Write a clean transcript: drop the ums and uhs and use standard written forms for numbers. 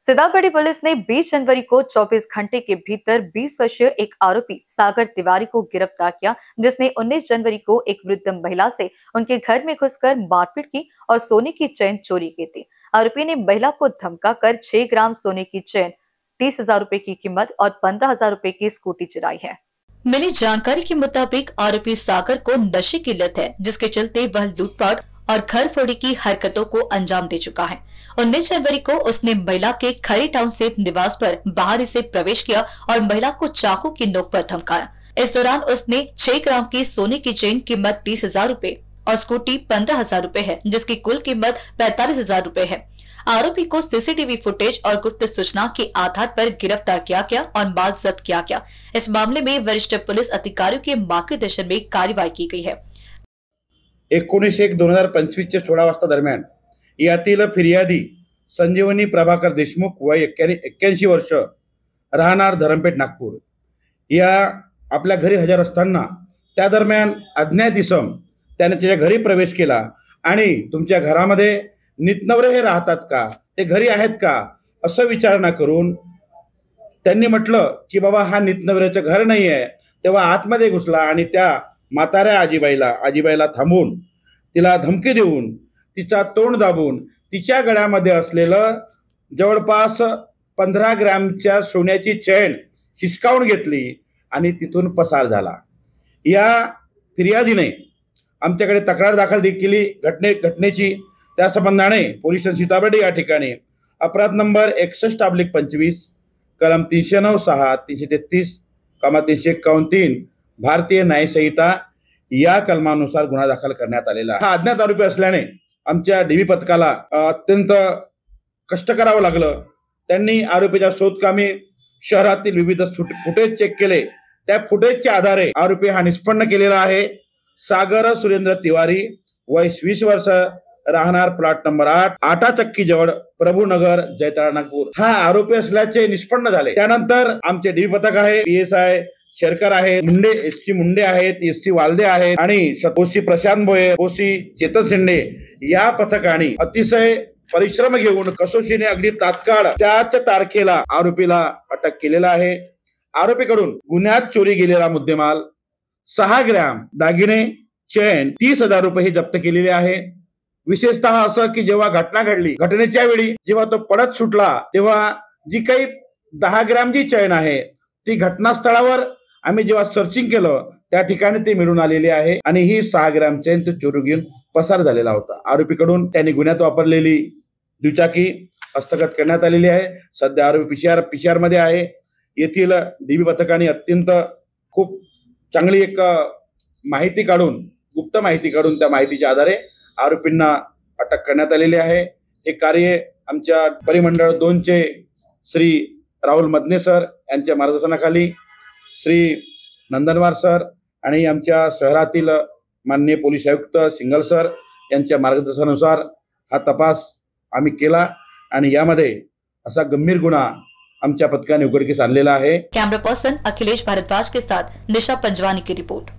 Sitamarhi police ने 20 January को 24 घंटे के भीतर 20 वर्षीय एक आरोपी सागर तिवारी को गिरफ्तार किया, जिसने 19 जनवरी को एक वृद्ध महिला से उनके घर में घुसकर मारपीट की और सोने की चेन चोरी की थी। आरोपी ने महिला को धमकाकर 6 ग्राम सोने की चेन, 30,000 रुपए की कीमत और 15,000 रुपए की स्कूटी चुराई है। मिली जानकारी के मुताबिक आरोपी सागर को नशे की लत है, जिसके चलते वह लूटपाट और घर फोड़ी की हरकतों को अंजाम दे चुका है। 19 जनवरी को उसने महिला के खरी टाउन स्थित निवास पर बाहर से प्रवेश किया और महिला को चाकू की नोक पर धमकाया। इस दौरान उसने 6 ग्राम की सोने की चेन कीमत 30,000 रुपए और स्कूटी 15,000 रुपए है, जिसकी कुल कीमत 45,000 रुपए है। आरोपी को सीसीटीवी फुटेज और गुप्त सूचना के आधार पर गिरफ्तार किया गया और माल जब्त किया गया। इस मामले में वरिष्ठ पुलिस अधिकारियों के मार्गदर्शन में कार्रवाई की गई है। 19/1/2025 16 वाजता दरम्यान यातील फिर्यादी संजीवनी प्रभाकर देशमुख वय 81 वर्ष राहणार धरमपेठ नागपूर या आपल्या घरी हजर असताना त्या दरम्यान अज्ञात इसम त्याने त्याच्या घरी प्रवेश केला आणि तुमच्या घरामध्ये नितनवरे हे राहतात का, ते घरी आहेत का असं विचारणा करून त्यांनी म्हटलं की बाबा हा नितनवऱ्याचं घर नाही आहे। तेव्हा आतमध्ये घुसला आणि त्या म्हाताऱ्या आजीबाईला थांबवून तिला धमकी देऊन तिचा तोंड दाबून तिच्या गळ्यामध्ये असलेलं जवळपास 15 ग्रॅमच्या सोन्याची चेन हिसकावून घेतली आणि तिथून पसार झाला। या फिर्यादीने आमच्याकडे तक्रार दाखल केली घटनेची। त्या संबंधाने पोलीस स्टेशन सीताबर्डी या ठिकाणी अपराध नंबर 61/25 कलम 309(6), 333, 351(3) भारतीय न्याय संहिता या कलमानुसार गुन्हा दाखल करण्यात आलेला आहे। हा अज्ञात आरोपी असल्याने आमच्या डीबी पथकाला अत्यंत कष्ट करावं लागलं। त्यांनी आरोपीच्या शोधकामी शहरातील विविध फुटेज चेक केले। त्या फुटेजच्या आधारे आरोपी हा निष्पन्न केलेला आहे। सागर सुरेंद्र तिवारी वय 20 वर्ष राहणार प्लॉट नंबर 8 आटा चक्की जवळ प्रभूनगर जैताळ नागपूर हा आरोपी असल्याचे निष्पन्न झाले। त्यानंतर आमचे डीबी पथक आहे, PSI शेरकर आहे, SC मुंडे आहेत, SC वालदे आहेत आणि OC प्रशांत भोये, OC चेतन शिंदे या पथकाने अतिशय परिश्रम घेऊन कसोशीने अगदी तात्काळ त्याच तारखेला आरोपीला अटक केलेला आहे। आरोपीकडून गुन्ह्यात चोरी गेलेला मुद्देमाल 6 ग्रॅम दागिने, चेन, 30,000 रुपये जप्त केलेले आहे। विशेषतः असं की जेव्हा घटना घडली, घटनेच्या वेळी जेव्हा तो पडत सुटला तेव्हा जी काही 10 ग्रॅमची चेन आहे ती घटनास्थळावर आम्ही जेव्हा सर्चिंग केलं त्या ठिकाणी ते मिळून आलेली आहे आणि ही 6 ग्रॅम चेन तो चोरी घेऊन पसार झालेला होता। आरोपीकडून त्यांनी गुन्ह्यात वापरलेली दुचाकी हस्तगत करण्यात आलेली आहे। सध्या आरोपी PCR मध्ये आहे। येथील डीबी पथकाने अत्यंत खूप चांगली एक माहिती काढून, गुप्त माहिती काढून त्या माहितीच्या आधारे आरोपींना अटक करण्यात आलेली आहे। हे कार्य आमच्या परिमंडळ 2 चे श्री राहुल मदने सर यांच्या मार्गदर्शनाखाली श्री नंदनवार सर आणि आमच्या शहरातील माननीय पोलीस आयुक्त सिंगल सर यांच्या मार्गदर्शनानुसार हा तपास आम्ही केला आणि यामध्ये असा गंभीर गुन्हा आमच्या पथकाने उघडकीस आणलेला आहे। कैमरा पर्सन अखिलेश भारद्वाज के साथ निशा पंजवानी की रिपोर्ट।